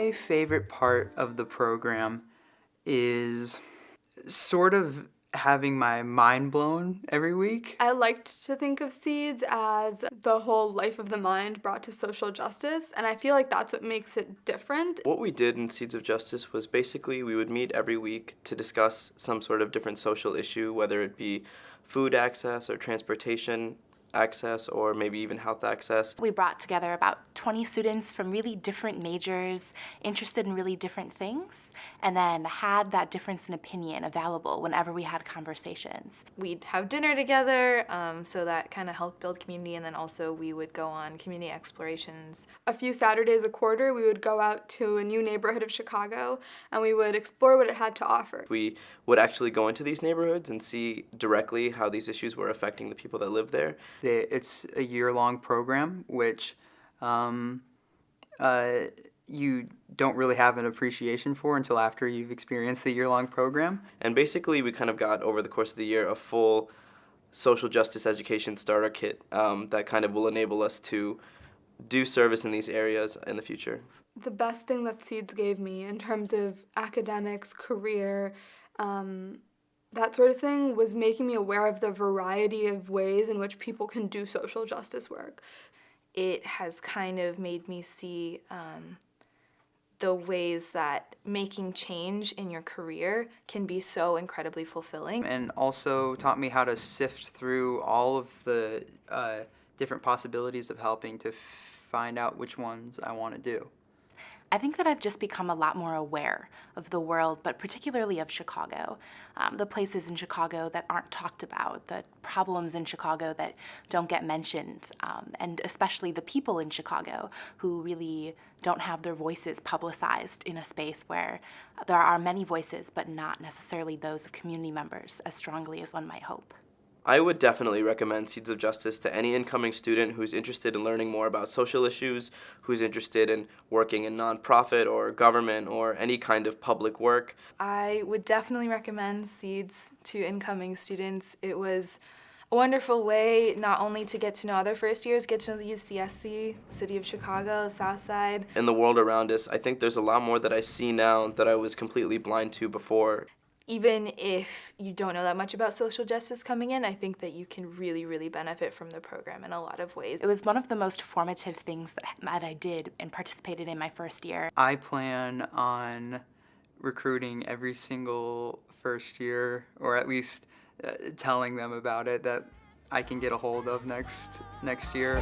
My favorite part of the program is sort of having my mind blown every week. I liked to think of Seeds as the whole life of the mind brought to social justice, and I feel like that's what makes it different. What we did in Seeds of Justice was basically we would meet every week to discuss some sort of different social issue, whether it be food access or transportation access or maybe even health access. We brought together about 20 students from really different majors, interested in really different things, and then had that difference in opinion available whenever we had conversations. We'd have dinner together, so that kind of helped build community, and then also we would go on community explorations. A few Saturdays a quarter, we would go out to a new neighborhood of Chicago, and we would explore what it had to offer. We would actually go into these neighborhoods and see directly how these issues were affecting the people that live there. It's a year-long program, which you don't really have an appreciation for until after you've experienced the year-long program. And basically we kind of got, over the course of the year, a full social justice education starter kit that kind of will enable us to do service in these areas in the future. The best thing that Seeds gave me in terms of academics, career, that sort of thing was making me aware of the variety of ways in which people can do social justice work. It has kind of made me see the ways that making change in your career can be so incredibly fulfilling. And also taught me how to sift through all of the different possibilities of helping to find out which ones I want to do. I think that I've just become a lot more aware of the world, but particularly of Chicago. The places in Chicago that aren't talked about, the problems in Chicago that don't get mentioned, and especially the people in Chicago who really don't have their voices publicized in a space where there are many voices, but not necessarily those of community members as strongly as one might hope. I would definitely recommend Seeds of Justice to any incoming student who's interested in learning more about social issues, who's interested in working in nonprofit or government or any kind of public work. I would definitely recommend Seeds to incoming students. It was a wonderful way not only to get to know other first years, get to know the UCSC, City of Chicago, the South Side. In the world around us, I think there's a lot more that I see now that I was completely blind to before. Even if you don't know that much about social justice coming in, I think that you can really, really benefit from the program in a lot of ways. It was one of the most formative things that I did and participated in my first year. I plan on recruiting every single first year, or at least telling them about it, that I can get a hold of next year.